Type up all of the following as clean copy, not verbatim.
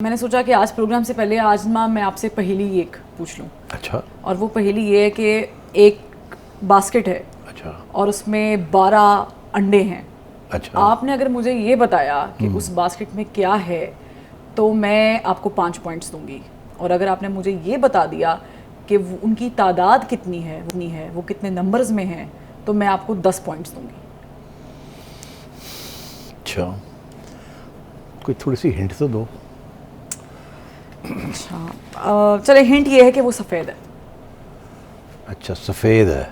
मैंने सोचा कि आज प्रोग्राम से पहले आज मैं आपसे पहेली एक पूछ लूं। अच्छा। और वो पहेली ये है कि एक बास्केट है। अच्छा। और उसमें 12 अंडे हैं। अच्छा। आपने अगर मुझे ये बताया कि उस बास्केट में क्या है तो मैं आपको 5 पॉइंट्स दूंगी, और अगर आपने मुझे ये बता दिया कि उनकी तादाद कितनी है, वो कितने नंबर्स में है, तो मैं आपको 10 पॉइंट्स दूंगी। अच्छा, कोई थोड़ी सी हिंट तो दो। अच्छा, चले हिंट ये है कि वो सफ़ेद है। अच्छा, सफ़ेद है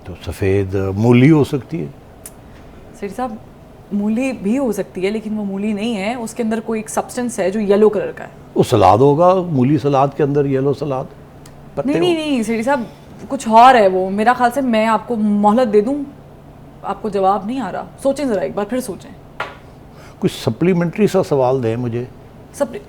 तो सफ़ेद मूली हो सकती है। सेठ साहब, मूली भी हो सकती है, लेकिन वो मूली नहीं है। उसके अंदर कोई एक सब्सटेंस है जो येलो कलर का है। वो सलाद होगा, मूली सलाद के अंदर येलो सलाद पत्ते नहीं सेठ साहब, कुछ और है वो। मेरा ख्याल से मैं आपको मोहलत दे दूं, आपको जवाब नहीं आ रहा। सोचें ज़रा, एक बार फिर सोचें। कुछ सप्लीमेंट्री सा सवाल दें मुझे। सब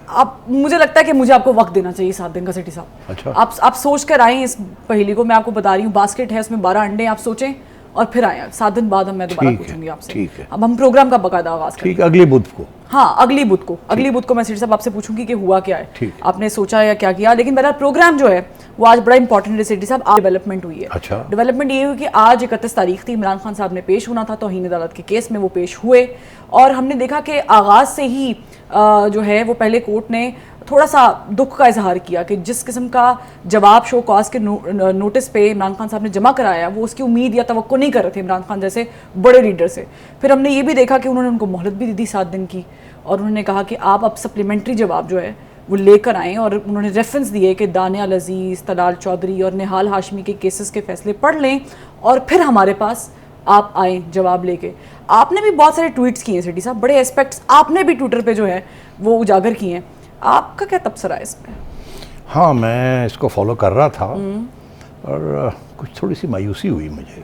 आप, मुझे लगता है कि मुझे आपको वक्त देना चाहिए 7 दिन का सेठी साहब। अच्छा। आप सोच कर आए इस पहेली को। मैं आपको बता रही हूँ, बास्केट है, उसमें 12 अंडे। आप सोचें और फिर आए। 7 दिन बाद मैं दोबारा पूछूंगी आपसे। ठीक है। अब हम प्रोग्राम का बकायदा आगाज करें। ठीक, अगली बुध को। हाँ, अगली बुध को मैं सेठ साहब आपसे पूछूंगी कि हुआ क्या है। ठीक। आपने सोचा या क्या किया। लेकिन मेरा प्रोग्राम जो है वो आज बड़ा इंपॉर्टेंट है सेठी साहब। आज डेवलपमेंट हुई है। अच्छा। डेवलपमेंट ये हुई कि आज 31 तारीख थी। इमरान खान साहब ने पेश होना था तौहीन अदालत के केस में। वो पेश हुए और हमने देखा कि आगाज़ से ही जो है वो पहले कोर्ट ने थोड़ा सा दुख का इजहार किया कि जिस किस्म का जवाब शो कॉज के नोटिस पे इमरान खान साहब ने जमा कराया, वो उसकी उम्मीद या तवक्को नहीं कर रहे थे इमरान खान जैसे बड़े लीडर से। फिर हमने ये भी देखा कि उन्होंने उनको मोहलत भी दी 7 दिन की, और उन्होंने कहा कि आप अब सप्लीमेंट्री जवाब जो है वो लेकर आएँ। और उन्होंने रेफरेंस दिए कि दानिया अजीज़, तलाल चौधरी और निहाल हाशमी के केसेस के फैसले पढ़ लें और फिर हमारे पास आप आएँ जवाब लेके। आपने भी बहुत सारे ट्वीट्स किए हैं सेठी साहब, बड़े एस्पेक्ट्स आपने भी ट्विटर पे जो है वो उजागर किए हैं। आपका क्या तबसरा है इसमें? हाँ, मैं इसको फॉलो कर रहा था और कुछ थोड़ी सी मायूसी हुई मुझे।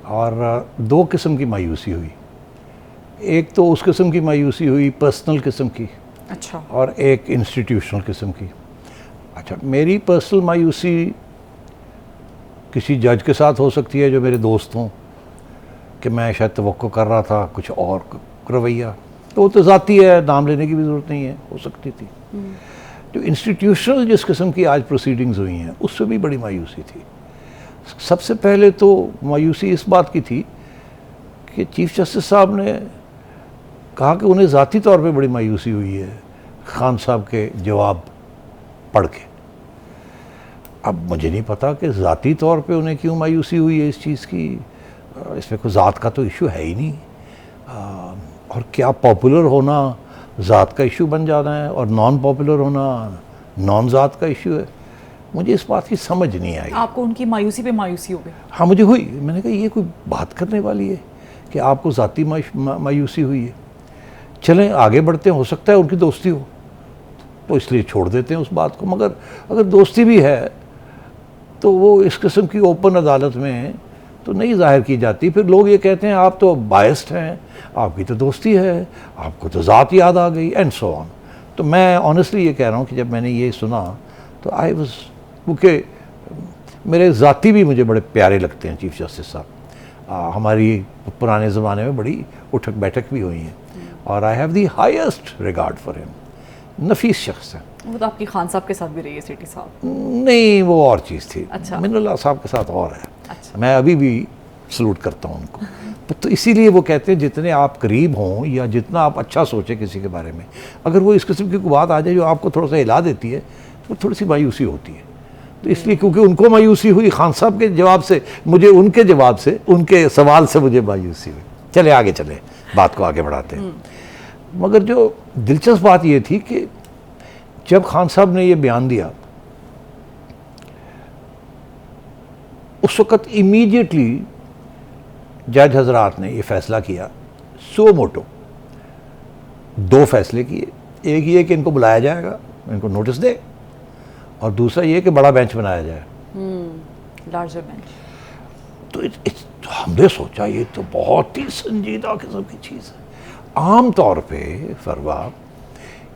और 2 किस्म की मायूसी हुई। एक तो उस किस्म की मायूसी हुई पर्सनल किस्म की। अच्छा। और एक इंस्टीट्यूशनल किस्म की। अच्छा, मेरी पर्सनल मायूसी किसी जज के साथ हो सकती है जो मेरे दोस्त हों, कि मैं शायद तवक्को कर रहा था कुछ और रवैया, तो वो तो ज़ाती है, नाम लेने की भी ज़रूरत नहीं है, हो सकती थी। जो इंस्टीट्यूशनल जिस किस्म की आज प्रोसीडिंग्स हुई हैं उससे भी बड़ी मायूसी थी। सबसे पहले तो मायूसी इस बात की थी कि चीफ जस्टिस साहब ने कहा कि उन्हें ज़ाती तौर पे बड़ी मायूसी हुई है खान साहब के जवाब पढ़ के। अब मुझे नहीं पता कि ज़ाती तौर पे उन्हें क्यों मायूसी हुई है इस चीज़ की। इसमें कोई ज़ात का तो इशू है ही नहीं। और क्या पॉपुलर होना ज़ात का इशू बन जाना है और नॉन पॉपुलर होना नॉन ज़ात का इशू है। मुझे इस बात की समझ नहीं आई। आपको उनकी मायूसी पे मायूसी हो गई? हाँ, मुझे हुई। मैंने कहा ये कोई बात करने वाली है कि आपको ज़ाती मायूसी हुई है। चलें आगे बढ़ते हैं, हो सकता है उनकी दोस्ती हो तो इसलिए छोड़ देते हैं उस बात को। मगर अगर दोस्ती भी है तो वो इस किस्म की ओपन अदालत में तो नहीं जाहिर की जाती। फिर लोग ये कहते हैं आप तो बायस्ड हैं, आपकी तो दोस्ती है, आपको तो ज़ात याद आ गई एंड सो ऑन। तो मैं ऑनेस्टली ये कह रहा हूँ कि जब मैंने ये सुना तो आई वाज, क्योंकि मेरे ज़ाती भी मुझे बड़े प्यारे लगते हैं चीफ जस्टिस साहब। हमारी पुराने ज़माने में बड़ी उठक बैठक भी हुई हैं और I have the highest regard for him. नफीस शख्स है वो तो आपकी खान साहब के साथ भी रही है सेठी साहब? नहीं, वो और चीज़ थी। अच्छा। मिन्नुल्लाह साहब के साथ और है। अच्छा। मैं अभी भी सलूट करता हूँ उनको। तो इसीलिए वो कहते हैं जितने आप करीब हों या जितना आप अच्छा सोचें किसी के बारे में, अगर वो इस किस्म की कोई बात आ जाए जो आपको थोड़ा सा हिला देती है तो थोड़ी सी मायूसी होती है। तो इसलिए क्योंकि उनको मायूसी हुई खान साहब के जवाब से, मुझे उनके जवाब से, उनके सवाल से मुझे मायूसी हुई। चले आगे चले, बात को आगे बढ़ाते हैं। मगर जो दिलचस्प बात ये थी कि जब खान साहब ने ये बयान दिया उस वक़्त इमीडिएटली जज हजरात ने ये फ़ैसला किया, सो मोटो 2 फैसले किए। एक ये कि इनको बुलाया जाएगा, इनको नोटिस दे, और दूसरा ये कि बड़ा बेंच बनाया जाए, लार्जर बेंच। तो हमने सोचा ये तो बहुत ही संजीदा किस्म की चीज़ है। आम तौर पे फरवा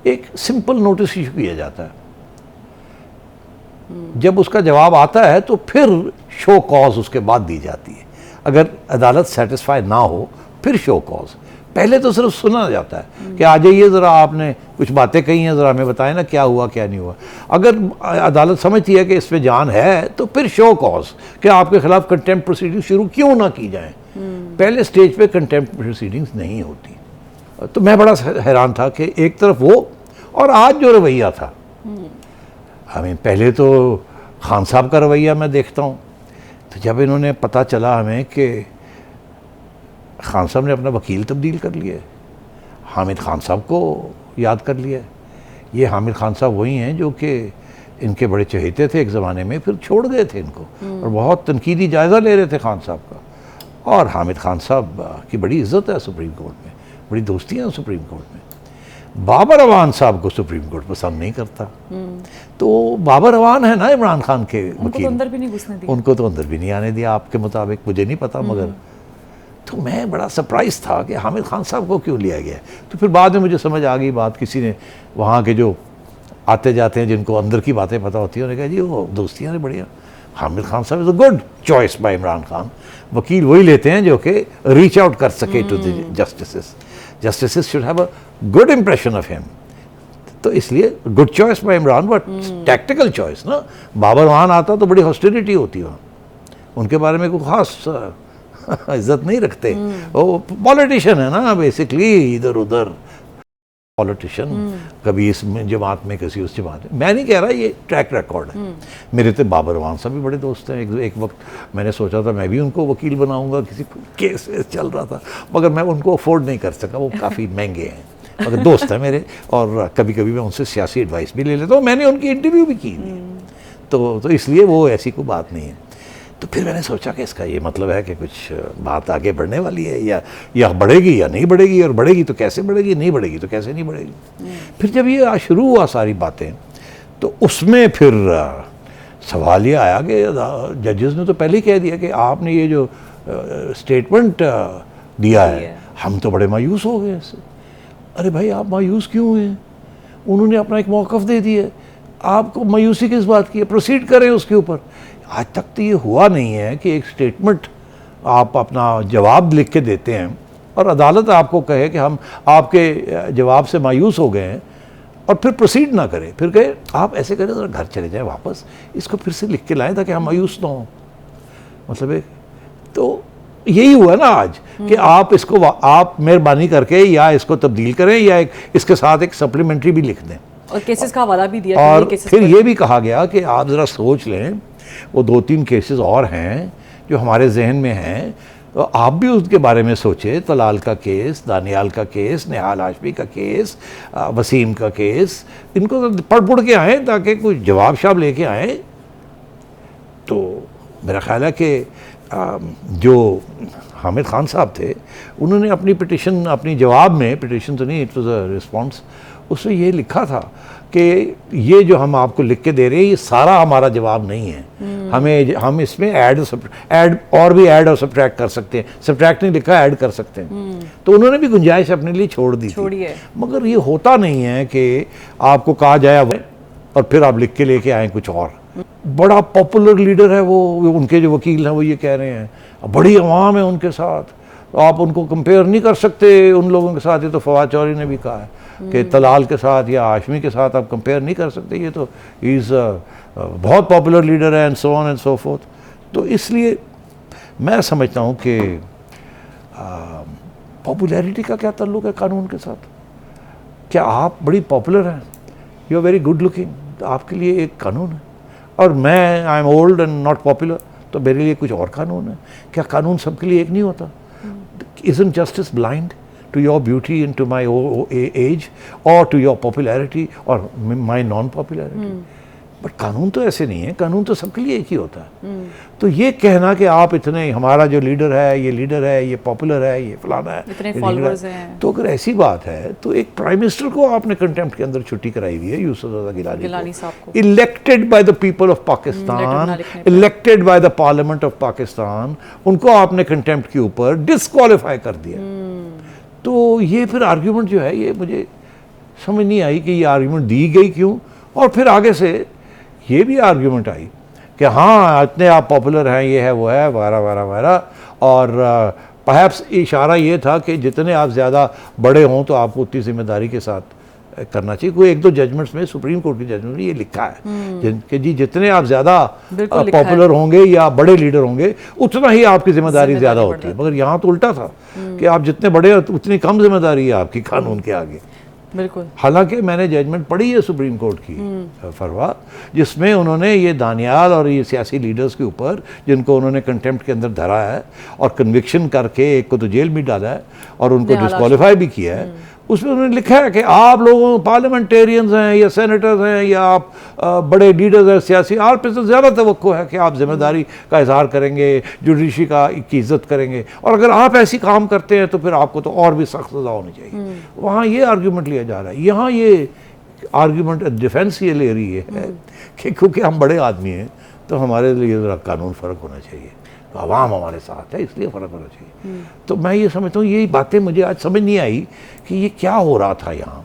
एक सिंपल नोटिस इशू किया जाता है, जब उसका जवाब आता है तो फिर शो कॉज उसके बाद दी जाती है। अगर अदालत सेटिस्फाई ना हो फिर शो कॉज, पहले तो सिर्फ सुना जाता है कि आ जाइए ज़रा, आपने कुछ बातें कही हैं, ज़रा हमें बताएं ना क्या हुआ क्या नहीं हुआ। अगर अदालत समझती है कि इस पे जान है तो फिर शो कॉज कि आपके खिलाफ कंटेम्प्ट प्रोसीडिंग शुरू क्यों ना की जाए। पहले स्टेज पे कंटेम्प्ट प्रोसीडिंग्स नहीं होती। तो मैं बड़ा हैरान था कि एक तरफ वो और आज जो रवैया था, हमें पहले तो खान साहब का रवैया मैं देखता हूँ, तो जब इन्होंने पता चला हमें कि खान साहब ने अपना वकील तब्दील कर लिया, हामिद खान साहब को याद कर लिया। ये हामिद खान साहब वही हैं जो कि इनके बड़े चहेते थे एक ज़माने में, फिर छोड़ गए थे इनको और बहुत तनकीदी जायज़ा ले रहे थे खान साहब का। और हामिद खान साहब की बड़ी इज़्ज़त है सुप्रीम कोर्ट में, बड़ी दोस्तियाँ हैं सुप्रीम कोर्ट में। बाबर अवान साहब को सुप्रीम कोर्ट पसंद नहीं करता। तो बाबर अवान है ना इमरान खान के वकील, तो अंदर भी नहीं घुसने दिया। उनको तो अंदर भी नहीं आने दिया आपके मुताबिक, मुझे नहीं पता मगर। तो मैं बड़ा सरप्राइज था कि हामिद खान साहब को क्यों लिया गया। तो फिर बाद में मुझे समझ आ गई बात, किसी ने वहाँ के जो आते जाते हैं जिनको अंदर की बातें पता होती हैं, उन्होंने कहा जी वो दोस्तियाँ हैं बढ़िया, हामिद खान साहब is a good choice by Imran Khan. वकील वही लेते हैं जो कि रीच आउट कर सके to the justice should have a good impression of him. तो इसलिए good choice by Imran, but tactical choice ना। बाबर वहाँ आता तो बड़ी हॉस्टिलिटी होती वहाँ, उनके बारे में कोई खास इज्जत नहीं रखते। वो पॉलिटिशियन है ना बेसिकली, इधर उधर पॉलिटिशियन, कभी इस जमात में किसी उस जमात में। मैं नहीं कह रहा, ये ट्रैक रिकॉर्ड है। मेरे तो बाबर अवान साहब भी बड़े दोस्त हैं। एक वक्त मैंने सोचा था मैं भी उनको वकील बनाऊंगा, किसी केस चल रहा था, मगर मैं उनको अफोर्ड नहीं कर सका, वो काफ़ी महंगे हैं, मगर दोस्त हैं मेरे। और कभी कभी मैं उनसे सियासी एडवाइस भी ले लेता हूँ, मैंने उनकी इंटरव्यू भी की। तो इसलिए वो ऐसी कोई बात नहीं है। तो फिर मैंने सोचा कि इसका ये मतलब है कि कुछ बात आगे बढ़ने वाली है, या बढ़ेगी या नहीं बढ़ेगी, और बढ़ेगी तो कैसे बढ़ेगी, नहीं बढ़ेगी तो कैसे नहीं बढ़ेगी। फिर जब ये शुरू हुआ सारी बातें, तो उसमें फिर सवाल ये आया कि जजेस ने तो पहले ही कह दिया कि आपने ये जो स्टेटमेंट दिया है, हम तो बड़े मायूस हो गए इससे। अरे भाई आप मायूस क्यों हुए? उन्होंने अपना एक मौक़िफ़ दे दिया, आपको मायूसी किस बात की है? प्रोसीड करें उसके ऊपर। आज तक तो ये हुआ नहीं है कि एक स्टेटमेंट आप अपना जवाब लिख के देते हैं और अदालत आपको कहे कि हम आपके जवाब से मायूस हो गए हैं, और फिर प्रोसीड ना करें, फिर कहे आप ऐसे करें तो घर चले जाएं वापस, इसको फिर से लिख के लाएं ताकि हम मायूस ना हों। मतलब तो यही हुआ ना आज कि आप इसको आप मेहरबानी करके या इसको तब्दील करें या इसके साथ एक सप्लीमेंट्री भी लिख दें। और केसेस का हवाला भी दिया। और फिर ये भी कहा गया कि आप ज़रा सोच लें, वो 2-3 केसेस और हैं जो हमारे जहन में हैं, तो आप भी उसके बारे में सोचें। तलाल का केस, दानियाल का केस, निहाल हाशमी का केस, वसीम का केस, इनको तो पढ़ के आएँ ताकि कुछ जवाब शाब लेके आएँ। तो मेरा ख्याल है कि जो हामिद खान साहब थे, उन्होंने अपनी पिटिशन, अपनी जवाब में, पिटिशन तो नहीं, इट वाज अ रिस्पॉन्स, उसमें ये लिखा था कि ये जो हम आपको लिख के दे रहे हैं ये सारा हमारा जवाब नहीं है। हम इसमें ऐड और भी ऐड और सब्ट्रैक्ट कर सकते हैं। सब्ट्रैक्ट नहीं लिखा, ऐड कर सकते हैं। तो उन्होंने भी गुंजाइश अपने लिए छोड़ दी थी। मगर ये होता नहीं है कि आपको कहा जाए और फिर आप लिख के लेके आए कुछ और। बड़ा पॉपुलर लीडर है वो, उनके जो वकील हैं वो ये कह रहे हैं, बड़ी आवाम है उनके साथ, तो आप उनको कंपेयर नहीं कर सकते उन लोगों के साथ। ये तो फवाद चौधरी ने भी कहा है कि तलाल के साथ या हाशमी के साथ आप कंपेयर नहीं कर सकते, ये तो इज़ बहुत पॉपुलर लीडर है, and so on and so fourth. तो इसलिए मैं समझता हूँ कि पॉपुलैरिटी का क्या ताल्लुक है कानून के साथ? क्या आप बड़ी पॉपुलर हैं, you are very good looking, तो आपके लिए एक कानून है, और मैं I am old and not popular, तो मेरे लिए कुछ और कानून है? क्या कानून सबके लिए एक नहीं होता? Isn't justice blind to your beauty and to my age or to your popularity or my non-popularity? But कानून तो ऐसे नहीं है, कानून तो सबके लिए एक ही होता है। तो ये कहना कि आप इतने, हमारा जो लीडर है, ये पॉपुलर है, ये फलाना है, इतने फॉलोअर्स हैं, तो अगर ऐसी बात है तो एक प्राइम मिनिस्टर को आपने कंटेम्प्ट के अंदर छुट्टी कराई हुई है, यूसुफ गिलानी साहब को, elected by the people of Pakistan, elected by the parliament of Pakistan, उनको आपने कंटेम्प्ट के ऊपर डिस्क्वालीफाई कर दिया। तो ये फिर आर्ग्यूमेंट जो है, ये मुझे समझ नहीं आई कि ये आर्ग्यूमेंट दी गई क्यों। और फिर आगे से ये भी आर्ग्यूमेंट आई कि हाँ इतने आप पॉपुलर हैं, ये है वो है, वगैरह वगैरह वगैरह, और परहैप्स इशारा ये था कि जितने आप ज़्यादा बड़े हों तो आपको उतनी जिम्मेदारी के साथ करना चाहिए। कोई एक दो जजमेंट्स में, सुप्रीम कोर्ट की जजमेंट में ये लिखा है कि जी जितने आप ज़्यादा बिल्कुल लिखा है। पॉपुलर होंगे या बड़े लीडर होंगे उतना ही आपकी जिम्मेदारी ज़्यादा होती है। मगर यहाँ तो उल्टा था कि आप जितने बड़े उतनी कम जिम्मेदारी है आपकी कानून के आगे। बिल्कुल। हालांकि मैंने जजमेंट पढ़ी है सुप्रीम कोर्ट की फरवा, जिसमें उन्होंने ये दानियाल और ये सियासी लीडर्स के ऊपर जिनको उन्होंने कंटेम्प्ट के अंदर धरा है और कन्विक्शन करके एक को तो जेल में डाला है और उनको डिस्क्वालीफाई भी किया है, उसमें उन्होंने लिखा है कि आप लोगों पार्लियामेंटेरियंस हैं या सेनेटर्स हैं या आप बड़े लीडर्स हैं सियासी, आप पे तो ज़्यादा तवक्को है कि आप जिम्मेदारी का इजहार करेंगे, जुडिशरी की इज्जत करेंगे, और अगर आप ऐसी काम करते हैं तो फिर आपको तो और भी सख्त सज़ा होनी चाहिए। वहाँ ये आर्ग्यूमेंट लिया जा रहा है। यहाँ ये आर्ग्यूमेंट डिफेंस ये ले रही है कि क्योंकि हम बड़े आदमी हैं तो हमारे लिए ज़रा कानून फ़र्क होना चाहिए, तो आवाम हमारे साथ है इसलिए फ़र्क होना चाहिए। तो मैं ये समझता हूँ, यही बातें मुझे आज समझ नहीं आई कि ये क्या हो रहा था यहाँ।